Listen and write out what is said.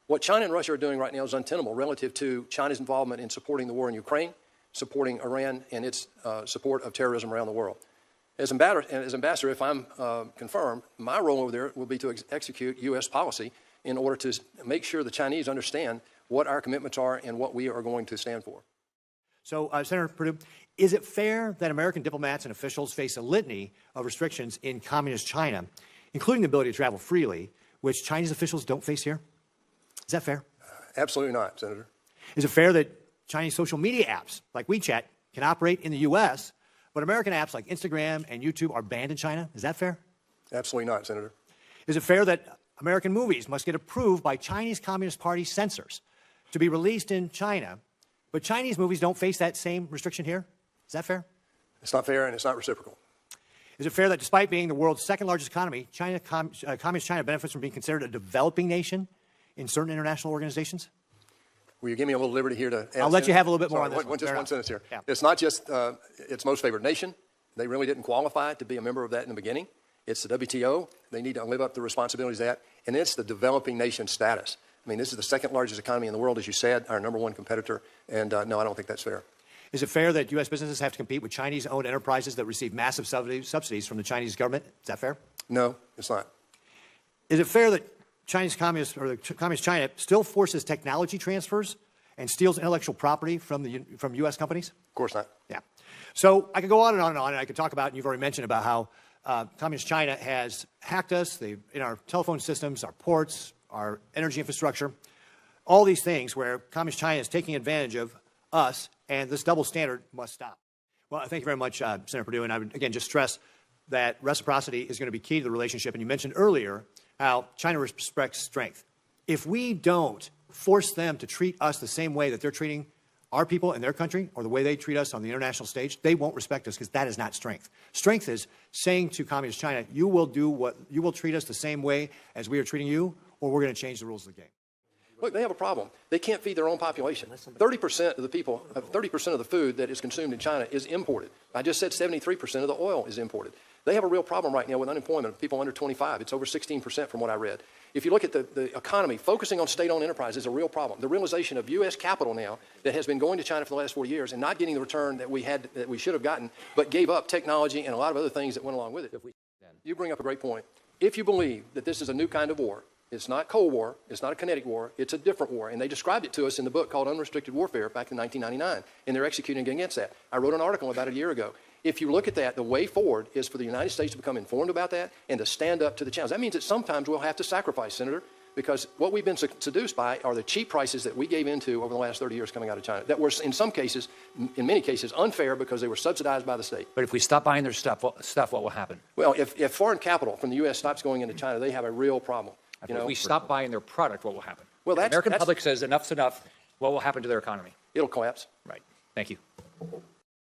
What China and Russia are doing right now is untenable relative to China's involvement in supporting the war in Ukraine, supporting Iran, and its support of terrorism around the world. As ambassador, if I'm confirmed, my role over there will be to execute U.S. policy in order to make sure the Chinese understand what our commitments are and what we are going to stand for. So, Senator Perdue, is it fair that American diplomats and officials face a litany of restrictions in communist China, including the ability to travel freely, which Chinese officials don't face here? Is that fair? Absolutely not, Senator. Is it fair that Chinese social media apps like WeChat can operate in the U.S., but American apps like Instagram and YouTube are banned in China? Is that fair? Absolutely not, Senator. Is it fair that American movies must get approved by Chinese Communist Party censors to be released in China, but Chinese movies don't face that same restriction here? Is that fair? It's not fair, and it's not reciprocal. Is it fair that despite being the world's second largest economy, Communist China benefits from being considered a developing nation in certain international organizations? Will you give me a little liberty here to ask? I'll let you have a little bit more on this one. Just one sentence here. Yeah. It's not just its most favored nation. They really didn't qualify to be a member of that in the beginning. It's the WTO. They need to live up to the responsibilities of that. And it's the developing nation status. I mean, this is the second largest economy in the world, as you said, our number one competitor. And no, I don't think that's fair. Is it fair that U.S. businesses have to compete with Chinese-owned enterprises that receive massive subsidies from the Chinese government? Is that fair? No, it's not. Is it fair that Communist China still forces technology transfers and steals intellectual property from U.S. companies? Of course not. Yeah. So I could go on and on and on, and I could talk about, and you've already mentioned about how Communist China has hacked us in our telephone systems, our ports, our energy infrastructure, all these things where Communist China is taking advantage of us, and this double standard must stop. Well, thank you very much, Senator Perdue, and I would, again, just stress that reciprocity is going to be key to the relationship, and you mentioned earlier how China respects strength. If we don't force them to treat us the same way that they're treating our people in their country or the way they treat us on the international stage, they won't respect us because that is not strength. Strength is saying to Communist China, you will treat us the same way as we are treating you, or we're going to change the rules of the game. Look, they have a problem. They can't feed their own population. 30% of the people, 30% of the food that is consumed in China is imported. I just said 73% of the oil is imported. They have a real problem right now with unemployment of people under 25. It's over 16% from what I read. If you look at the economy, focusing on state-owned enterprise is a real problem. The realization of U.S. capital now that has been going to China for the last 4 years and not getting the return that we should have gotten, but gave up technology and a lot of other things that went along with it. You bring up a great point. If you believe that this is a new kind of war, it's not Cold War, it's not a kinetic war, it's a different war. And they described it to us in the book called Unrestricted Warfare back in 1999, and they're executing against that. I wrote an article about it a year ago. If you look at that, the way forward is for the United States to become informed about that and to stand up to the challenge. That means that sometimes we'll have to sacrifice, Senator, because what we've been seduced by are the cheap prices that we gave into over the last 30 years coming out of China that were, in some cases, in many cases, unfair because they were subsidized by the state. But if we stop buying their stuff, what will happen? Well, if foreign capital from the U.S. stops going into China, they have a real problem. If we stop buying their product, what will happen? Well, the American public says enough's enough. What will happen to their economy? It'll collapse. Right. Thank you.